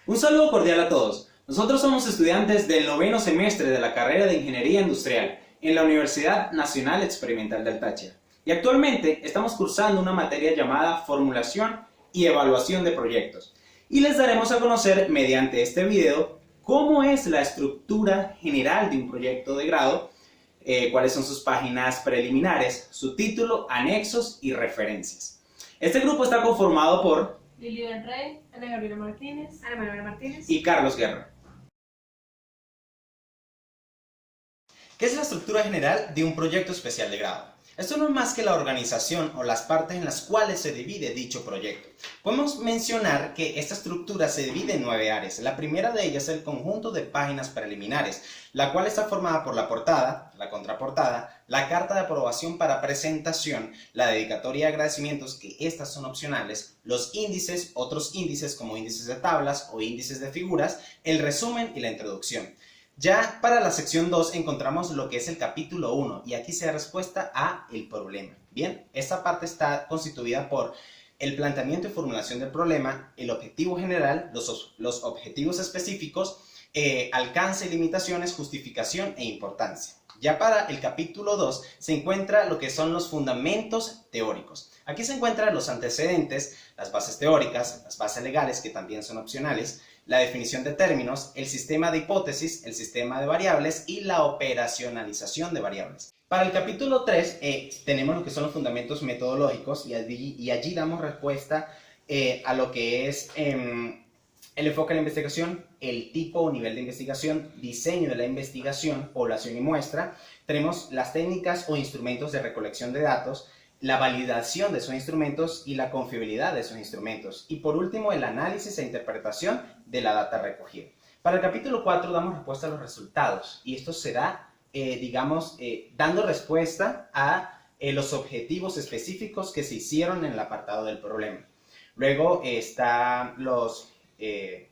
Un saludo cordial a todos. Nosotros somos estudiantes del noveno semestre de la carrera de Ingeniería Industrial en la Universidad Nacional Experimental del Táchira. Y actualmente estamos cursando una materia llamada Formulación y Evaluación de Proyectos. Y les daremos a conocer mediante este video cómo es la estructura general de un proyecto de grado, cuáles son sus páginas preliminares, su título, anexos y referencias. Este grupo está conformado por Lilian Rey, Ana Gabriela Martínez, Ana Manuela Martínez y Carlos Guerra. ¿Qué es la estructura general de un proyecto especial de grado? Esto no es más que la organización o las partes en las cuales se divide dicho proyecto. Podemos mencionar que esta estructura se divide en 9 áreas. La primera de ellas es el conjunto de páginas preliminares, la cual está formada por la portada, la contraportada, la carta de aprobación para presentación, la dedicatoria de agradecimientos, que estas son opcionales, los índices, otros índices como índices de tablas o índices de figuras, el resumen y la introducción. Ya para la sección 2 encontramos lo que es el capítulo 1 y aquí se da respuesta a el problema. Bien, esta parte está constituida por el planteamiento y formulación del problema, el objetivo general, los objetivos específicos, alcance y limitaciones, justificación e importancia. Ya para el capítulo 2 se encuentra lo que son los fundamentos teóricos. Aquí se encuentran los antecedentes, las bases teóricas, las bases legales que también son opcionales, la definición de términos, el sistema de hipótesis, el sistema de variables y la operacionalización de variables. Para el capítulo 3 tenemos lo que son los fundamentos metodológicos y allí damos respuesta a lo que es el enfoque de la investigación, el tipo o nivel de investigación, diseño de la investigación, población y muestra. Tenemos las técnicas o instrumentos de recolección de datos, la validación de esos instrumentos y la confiabilidad de esos instrumentos. Y por último, el análisis e interpretación de la data recogida. Para el capítulo 4 damos respuesta a los resultados y esto será, dando respuesta a los objetivos específicos que se hicieron en el apartado del problema. Luego están los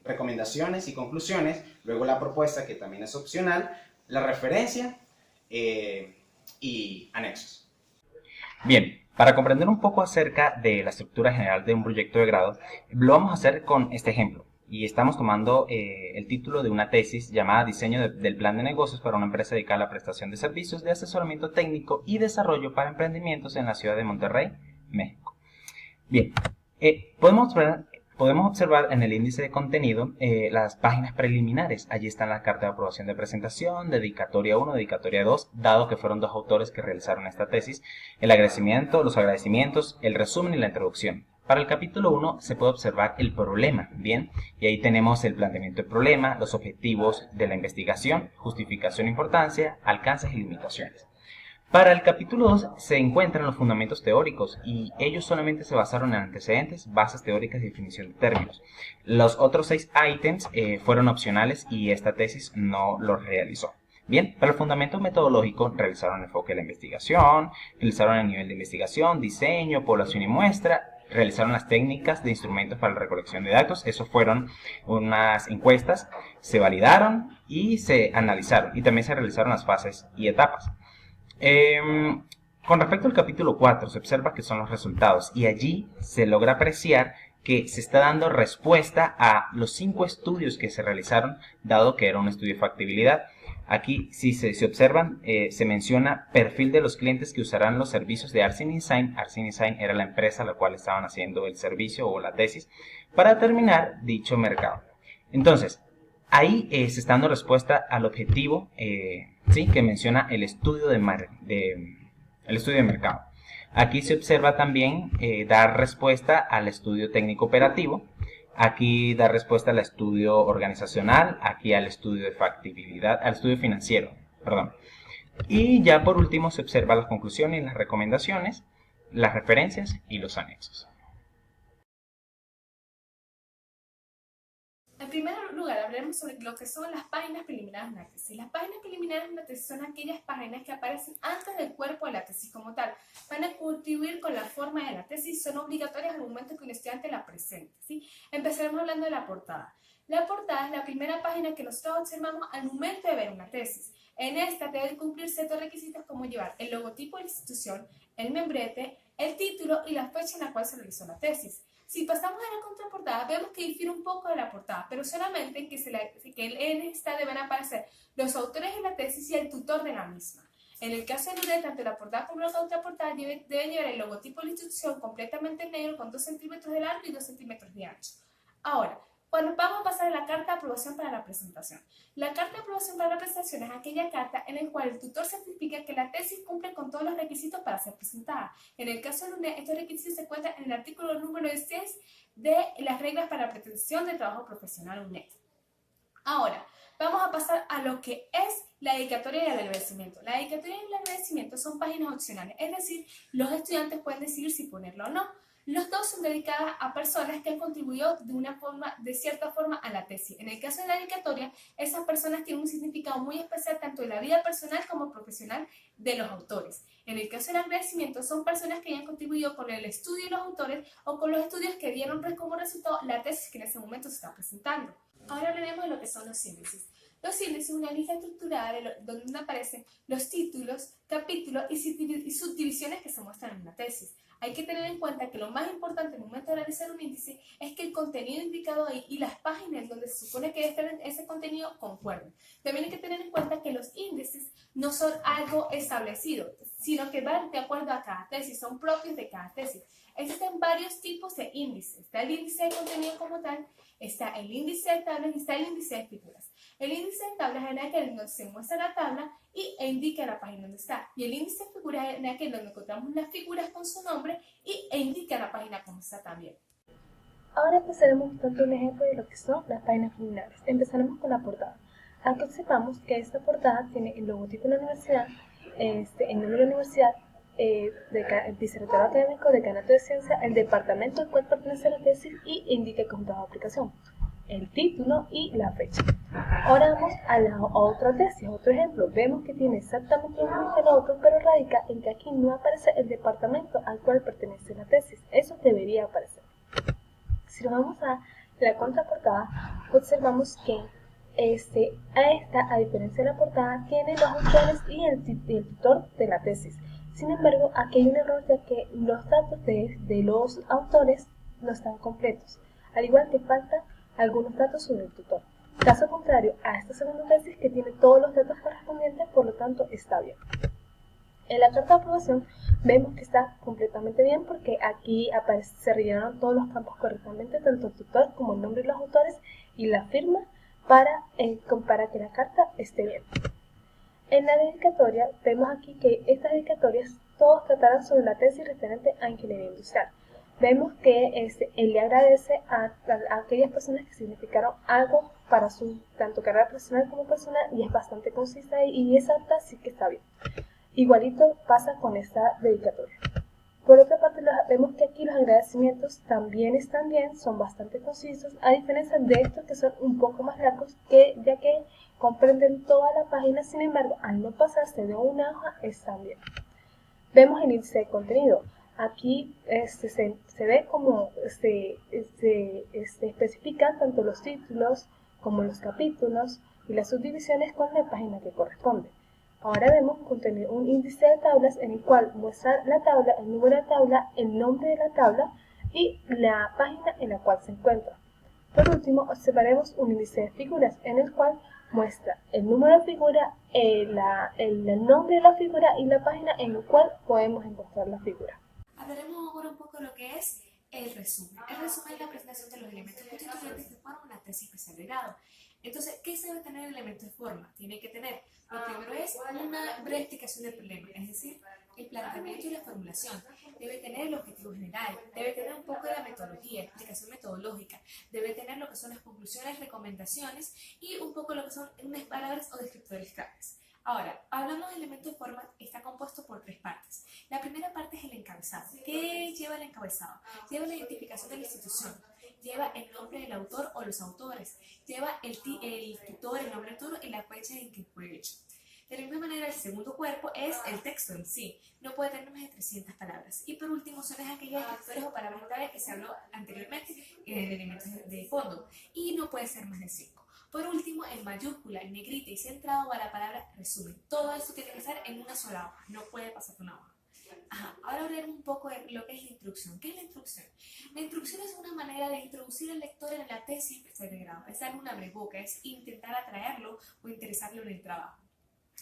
recomendaciones y conclusiones, luego la propuesta, que también es opcional, la referencia y anexos. Bien, para comprender un poco acerca de la estructura general de un proyecto de grado, lo vamos a hacer con este ejemplo. Y estamos tomando el título de una tesis llamada Diseño del Plan de Negocios para una empresa dedicada a la prestación de servicios de asesoramiento técnico y desarrollo para emprendimientos en la ciudad de Monterrey, México. Bien, podemos observar en el índice de contenido las páginas preliminares. Allí están la carta de aprobación de presentación, dedicatoria 1, dedicatoria 2, dado que fueron 2 autores que realizaron esta tesis, el agradecimiento, los agradecimientos, el resumen y la introducción. Para el capítulo 1 se puede observar el problema, ¿bien? Y ahí tenemos el planteamiento del problema, los objetivos de la investigación, justificación e importancia, alcances y limitaciones. Para el capítulo 2 se encuentran los fundamentos teóricos y ellos solamente se basaron en antecedentes, bases teóricas y definición de términos. Los otros 6 ítems fueron opcionales y esta tesis no los realizó. Bien, para el fundamento metodológico realizaron enfoque de la investigación, realizaron el nivel de investigación, diseño, población y muestra, realizaron las técnicas de instrumentos para la recolección de datos. Esos fueron unas encuestas, se validaron y se analizaron y también se realizaron las fases y etapas. Con respecto al capítulo 4 se observa que son los resultados y allí se logra apreciar que se está dando respuesta a los 5 estudios que se realizaron, dado que era un estudio de factibilidad. Aquí, si se observan, se menciona perfil de los clientes que usarán los servicios de Arsin Design. Arsin Design era la empresa a la cual estaban haciendo el servicio o la tesis para determinar dicho mercado. Entonces, ahí se está dando respuesta al objetivo ¿sí? que menciona el estudio de mercado. Aquí se observa también dar respuesta al estudio técnico operativo. Aquí da respuesta al estudio organizacional, aquí al estudio de factibilidad, al estudio financiero, perdón. Y ya por último se observa las conclusiones y las recomendaciones, las referencias y los anexos. En primer lugar, hablaremos sobre lo que son las páginas preliminares de una tesis. Las páginas preliminares de una tesis son aquellas páginas que aparecen antes del cuerpo de la tesis como tal. Van a contribuir con la forma de la tesis, son obligatorias al momento que un estudiante la presente, ¿sí? Empezaremos hablando de la portada. La portada es la primera página que nosotros observamos al momento de ver una tesis. En esta deben cumplir ciertos requisitos como llevar el logotipo de la institución, el membrete, el título y la fecha en la cual se realizó la tesis. Si pasamos a la contraportada, vemos que difiere un poco de la portada, pero solamente en en esta deben aparecer los autores de la tesis y el tutor de la misma. En el caso de UNED, tanto la portada como la contraportada deben llevar el logotipo de la institución completamente negro con 2 centímetros de largo y 2 centímetros de ancho. Ahora, vamos a pasar a la carta de aprobación para la presentación. La carta de aprobación para la presentación es aquella carta en la cual el tutor certifica que la tesis cumple con todos los requisitos para ser presentada. En el caso de UNED, estos requisitos se encuentran en el artículo número 6 de las reglas para la pretensión de trabajo profesional UNED. Ahora, vamos a pasar a lo que es la dedicatoria y el agradecimiento. La dedicatoria y el agradecimiento son páginas opcionales, es decir, los estudiantes pueden decidir si ponerlo o no. Los dos son dedicadas a personas que han contribuido de cierta forma a la tesis. En el caso de la dedicatoria, esas personas tienen un significado muy especial tanto en la vida personal como profesional de los autores. En el caso del agradecimiento, son personas que hayan contribuido con el estudio de los autores o con los estudios que dieron como resultado la tesis que en ese momento se está presentando. Ahora hablaremos de lo que son los índices. Los índices son una lista estructurada donde aparecen los títulos, capítulos y subdivisiones que se muestran en una tesis. Hay que tener en cuenta que lo más importante en el momento de realizar un índice es que el contenido indicado ahí y las páginas donde se supone que debe estar ese contenido concuerden. También hay que tener en cuenta que los índices no son algo establecido, sino que van de acuerdo a cada tesis, son propios de cada tesis. Existen varios tipos de índices. Está el índice de contenido como tal, está el índice de tablas y está el índice de figuras. El índice de tablas es en aquel donde se muestra la tabla e indica la página donde está. Y el índice de figuras es en aquel donde encontramos las figuras con su nombre e indica la página como está también. Ahora empezaremos mostrando un ejemplo de lo que son las páginas preliminares. Empezaremos con la portada. Aquí observamos que esta portada tiene el logotipo de la universidad, el número de la universidad, el vicerrectorado académico, decanato de ciencia, el departamento al cual pertenece la tesis y indica el conjunto de aplicación, el título y la fecha. Ahora vamos a la otra tesis, otro ejemplo. Vemos que tiene exactamente lo mismo que el otro, pero radica en que aquí no aparece el departamento al cual pertenece la tesis. Eso debería aparecer. Si nos vamos a la contraportada, observamos que a diferencia de la portada, tiene los autores y el tutor de la tesis. Sin embargo, aquí hay un error, ya que los datos de los autores no están completos, al igual que faltan algunos datos sobre el tutor. Caso contrario a esta segunda tesis, que tiene todos los datos correspondientes, por lo tanto está bien. En la carta de aprobación vemos que está completamente bien porque aquí se rellenaron todos los campos correctamente, tanto el tutor como el nombre de los autores y la firma para que la carta esté bien. En la dedicatoria vemos aquí que estas dedicatorias todos tratarán sobre la tesis referente a ingeniería industrial. Vemos que él le agradece a aquellas personas que significaron algo para su tanto carrera profesional como personal, y es bastante concisa y exacta, así que está bien. Igualito pasa con esta dedicatoria. Por otra parte, vemos que aquí los agradecimientos también están bien, son bastante concisos, a diferencia de estos que son un poco más largos, ya que comprenden toda la página. Sin embargo, al no pasarse de una hoja, están bien. Vemos el índice de contenido. Aquí se ve como se especifican tanto los títulos como los capítulos y las subdivisiones con la página que corresponde. Ahora vemos un índice de tablas en el cual muestra la tabla, el número de tabla, el nombre de la tabla y la página en la cual se encuentra. Por último, observaremos un índice de figuras en el cual muestra el número de figura, el nombre de la figura y la página en la cual podemos encontrar la figura. Hablaremos ahora un poco de lo que es el resumen. El resumen es la presentación de los elementos constituyentes que forman una tesis especial de grado. Entonces, ¿qué se debe tener el elemento de forma? Tiene que tener, lo primero es una breve explicación del problema, es decir, el planteamiento y la formulación. Debe tener el objetivo general, debe tener un poco de la metodología, explicación metodológica, debe tener lo que son las conclusiones, recomendaciones y un poco lo que son unas palabras o descriptores claves. Ahora, hablando del elemento de forma, está compuesto por 3 partes. La primera parte es el encabezado. ¿Qué lleva el encabezado? Lleva la identificación de la institución, lleva el nombre del autor o los autores, lleva el tutor, el nombre del tutor y la fecha en que fue hecho. De la misma manera, el segundo cuerpo es el texto en sí. No puede tener más de 300 palabras. Y por último, son aquellas descriptores o palabras clave que se habló anteriormente en elementos de fondo. Y no puede ser más de 5. Por último, en mayúscula, en negrita y centrado va la palabra resumen. Todo esto tiene que estar en una sola hoja, no puede pasar de una hoja. Ahora hablaremos un poco de lo que es la introducción. ¿Qué es la introducción? La introducción es una manera de introducir al lector en la tesis de grado. Es dar una breboca, es intentar atraerlo o interesarlo en el trabajo.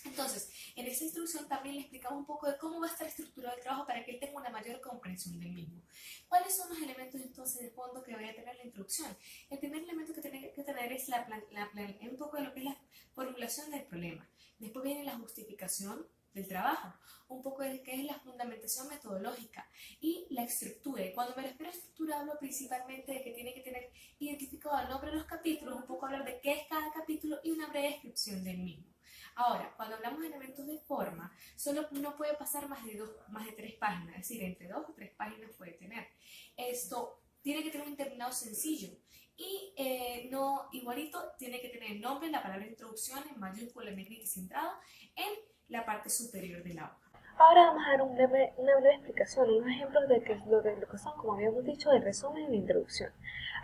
Entonces, en esta instrucción también le explicamos un poco de cómo va a estar estructurado el trabajo para que él tenga una mayor comprensión del mismo. ¿Cuáles son los elementos entonces de fondo que vaya a tener la introducción? El primer elemento que tiene que tener es un poco de lo que es la formulación del problema. Después viene la justificación del trabajo, un poco de qué es la fundamentación metodológica y la estructura. Y cuando me refiero a estructura hablo principalmente de que tiene que tener identificado el nombre de los capítulos, un poco hablar de qué es cada capítulo y una breve descripción del mismo. Ahora, cuando hablamos de elementos de forma, solo no puede pasar más de 3 páginas, es decir, entre 2 o 3 páginas puede tener. Esto tiene que tener un terminado sencillo y no igualito, tiene que tener el nombre, la palabra introducción en mayúscula, en negrita y centrado en la parte superior de la hoja. Ahora vamos a dar una breve explicación, unos ejemplos de lo que son, como habíamos dicho, el resumen y la introducción.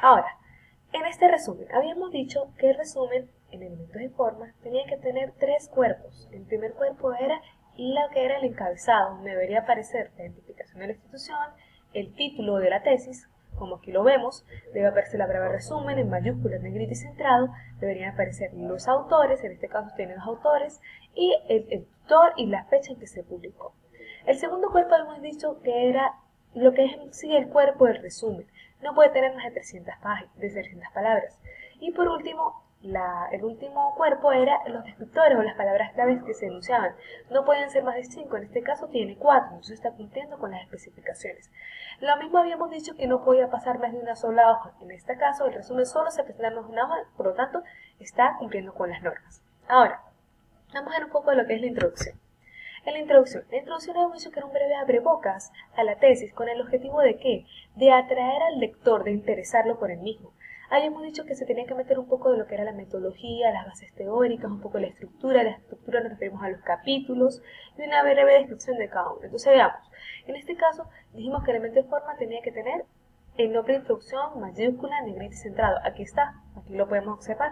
Ahora, en este resumen, habíamos dicho que el resumen en elementos de forma tenía que tener 3 cuerpos. El primer cuerpo era lo que era el encabezado, donde debería aparecer la identificación de la institución, el título de la tesis, como aquí lo vemos, debe aparecer la breve resumen en mayúsculas, negrita y centrado, deberían aparecer los autores, en este caso tienen los autores, y el tutor y la fecha en que se publicó. El segundo cuerpo hemos dicho que era lo que es en sí el cuerpo del resumen, no puede tener más de 300 palabras. Y por último, el último cuerpo era los descriptores o las palabras claves que se enunciaban. No pueden ser más de 5, en este caso tiene 4, entonces está cumpliendo con las especificaciones. Lo mismo habíamos dicho que no podía pasar más de una sola hoja. En este caso, el resumen solo se presenta en una hoja, por lo tanto, está cumpliendo con las normas. Ahora, vamos a ver un poco de lo que es la introducción. En la introducción hemos dicho que era un breve abrebocas a la tesis con el objetivo de ¿qué? De atraer al lector, de interesarlo por el mismo. Habíamos dicho que se tenía que meter un poco de lo que era la metodología, las bases teóricas, un poco de la estructura nos referimos a los capítulos y una breve descripción de cada uno. Entonces veamos, en este caso dijimos que el elemento de forma tenía que tener el nombre de introducción, mayúscula, negrita y centrado. Aquí está, aquí lo podemos observar.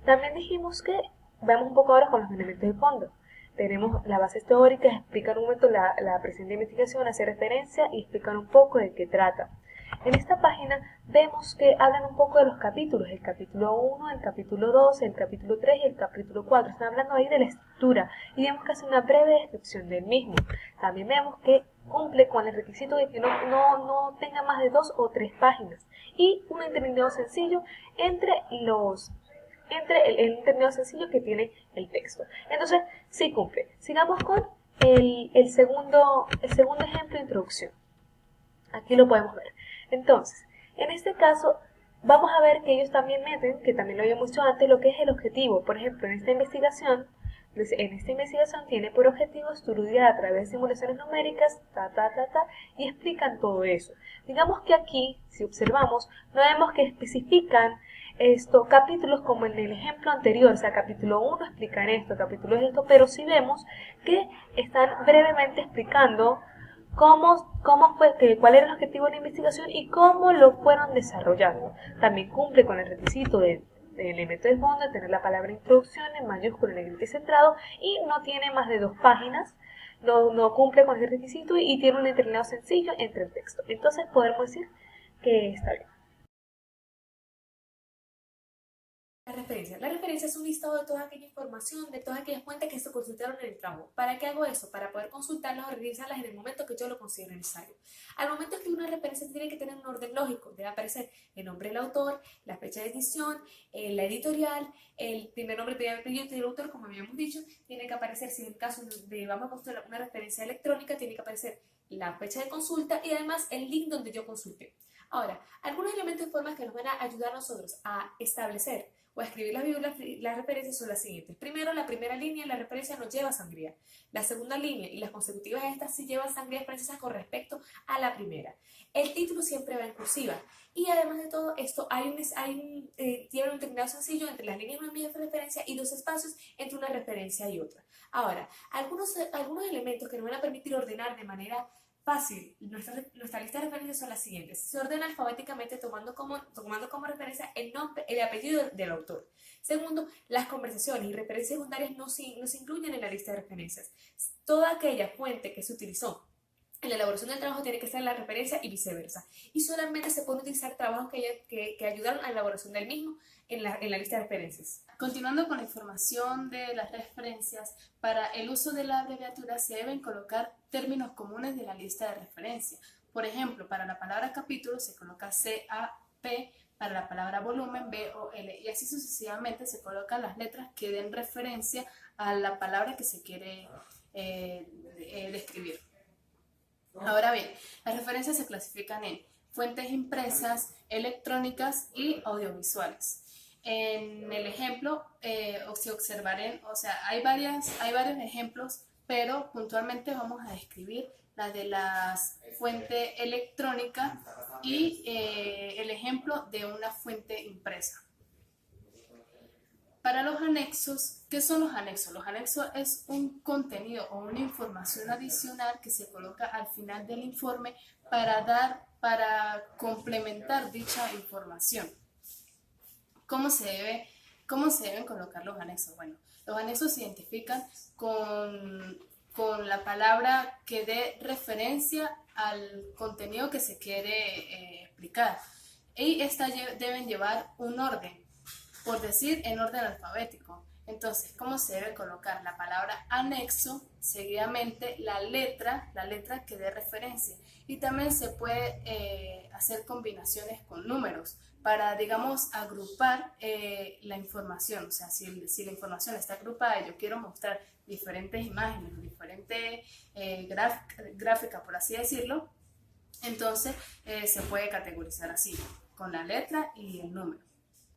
También dijimos que, veamos un poco ahora con los elementos de fondo. Tenemos las bases teóricas, explican un momento la presente investigación, hace referencia y explican un poco de qué trata. En esta página vemos que hablan un poco de los capítulos, el capítulo 1, el capítulo 2, el capítulo 3 y el capítulo 4. Están hablando ahí de la estructura y vemos que hace una breve descripción del mismo. También vemos que cumple con el requisito de que no tenga más de 2 o 3 páginas y un interlineado sencillo entre el interlineado sencillo que tiene el texto. Entonces, sí cumple. Sigamos con el segundo ejemplo de introducción. Aquí lo podemos ver. Entonces, en este caso, vamos a ver que ellos también meten, que también lo habíamos dicho antes, lo que es el objetivo. Por ejemplo, en esta investigación tiene por objetivo estudiar a través de simulaciones numéricas, y explican todo eso. Digamos que aquí, si observamos, no vemos que especifican capítulos como en el ejemplo anterior, o sea, capítulo 1 explican esto, capítulo 2 esto, pero sí vemos que están brevemente explicando cuál era el objetivo de la investigación y cómo lo fueron desarrollando. También cumple con el requisito del elemento de fondo, de tener la palabra introducción en mayúscula, negrita y centrado, y no tiene más de 2 páginas, no cumple con ese requisito y tiene un interlineado sencillo entre el texto. Entonces podemos decir que está bien. La referencia es un listado de toda aquella información, de todas aquellas fuentes que se consultaron en el trabajo. ¿Para qué hago eso? Para poder consultarlas o revisarlas en el momento que yo lo considero necesario. Al momento de escribir una referencia tiene que tener un orden lógico. Debe aparecer el nombre del autor, la fecha de edición, la editorial, el primer nombre, primer apellido del autor, como habíamos dicho. Tiene que aparecer, si en el caso de vamos a construir una referencia electrónica, tiene que aparecer la fecha de consulta y además el link donde yo consulté. Ahora, algunos elementos y formas que nos van a ayudar a nosotros a establecer o a escribir las referencias son las siguientes. Primero, la primera línea de la referencia no lleva sangría. La segunda línea y las consecutivas de estas sí llevan sangrías francesas con respecto a la primera. El título siempre va en cursiva. Y además de todo esto, tiene un terminado sencillo entre las líneas de una línea de referencia y 2 espacios entre una referencia y otra. Ahora, algunos elementos que nos van a permitir ordenar de manera fácil nuestra lista de referencias son las siguientes. Se ordena alfabéticamente tomando como referencia el nombre, el apellido del autor. Segundo, las conversaciones y referencias secundarias no se incluyen en la lista de referencias. Toda aquella fuente que se utilizó En la elaboración del trabajo tiene que ser la referencia y viceversa. Y solamente se pueden utilizar trabajos que ayudaron a la elaboración del mismo en la lista de referencias. Continuando con la información de las referencias, para el uso de la abreviatura se deben colocar términos comunes de la lista de referencia. Por ejemplo, para la palabra capítulo se coloca CAP, para la palabra volumen BOL, y así sucesivamente se colocan las letras que den referencia a la palabra que se quiere describir. Ahora bien, las referencias se clasifican en fuentes impresas, electrónicas y audiovisuales. En el ejemplo, se observarán, hay varios ejemplos, pero puntualmente vamos a describir la de las fuentes electrónicas y el ejemplo de una fuente impresa. Para los anexos, ¿qué son los anexos? Los anexos es un contenido o una información adicional que se coloca al final del informe para complementar dicha información. ¿Cómo se deben colocar los anexos? Bueno, los anexos se identifican con la palabra que dé referencia al contenido que se quiere explicar. Y estas deben llevar un orden, por decir en orden alfabético. Entonces, ¿cómo se debe colocar? La palabra anexo, seguidamente la letra que dé referencia. Y también se puede hacer combinaciones con números para, digamos, agrupar la información. O sea, si la información está agrupada y yo quiero mostrar diferentes imágenes, diferentes gráficas, por así decirlo, entonces se puede categorizar así, con la letra y el número.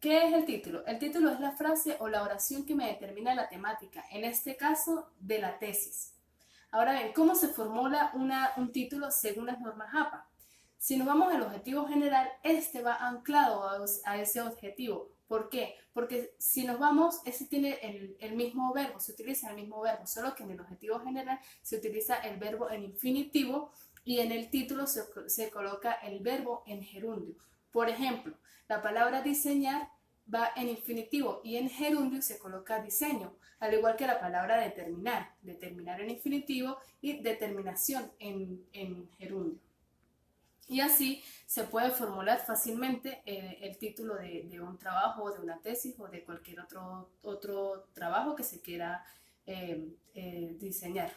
¿Qué es el título? El título es la frase o la oración que me determina la temática, en este caso de la tesis. Ahora bien, ¿cómo se formula un título según las normas APA? Si nos vamos al objetivo general, este va anclado a ese objetivo. ¿Por qué? Porque si nos vamos, ese tiene el mismo verbo, se utiliza el mismo verbo, solo que en el objetivo general se utiliza el verbo en infinitivo y en el título se coloca el verbo en gerundio. Por ejemplo, la palabra diseñar va en infinitivo y en gerundio se coloca diseño, al igual que la palabra determinar en infinitivo y determinación en gerundio. Y así se puede formular fácilmente el título de un trabajo, de una tesis o de cualquier otro trabajo que se quiera diseñar.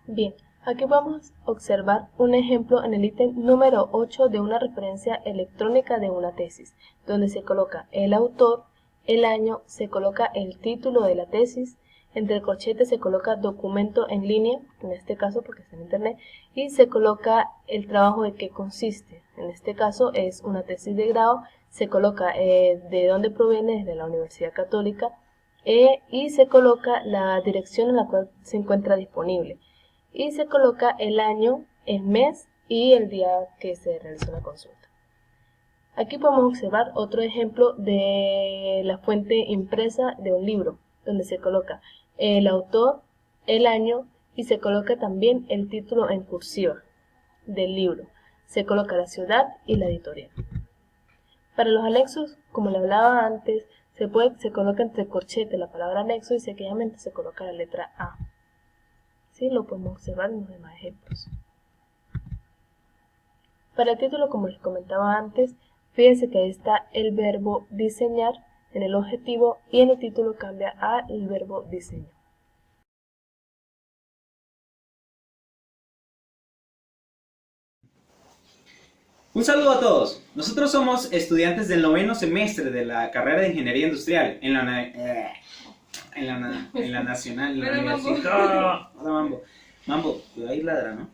Bien, aquí vamos a observar un ejemplo en el ítem número 8 de una referencia electrónica de una tesis, donde se coloca el autor, el año, se coloca el título de la tesis, entre corchetes se coloca documento en línea, en este caso porque está en internet, y se coloca el trabajo de qué consiste. En este caso es una tesis de grado, se coloca de dónde proviene, desde la Universidad Católica, y se coloca la dirección en la cual se encuentra disponible. Y se coloca el año, el mes y el día que se realizó la consulta. Aquí podemos observar otro ejemplo de la fuente impresa de un libro, donde se coloca el autor, el año y se coloca también el título en cursiva del libro. Se coloca la ciudad y la editorial. Para los anexos, como le hablaba antes, se coloca entre corchetes la palabra anexo y seguidamente se coloca la letra A. Sí, lo podemos observar en los demás ejemplos. Para el título, como les comentaba antes, fíjense que ahí está el verbo diseñar en el objetivo y en el título cambia al verbo diseño. Un saludo a todos. Nosotros somos estudiantes del 9º semestre de la carrera de Ingeniería Industrial en la Nacional, en la Universidad. Hola, Mambo. Mambo, cuidado ahí ladra, ¿no?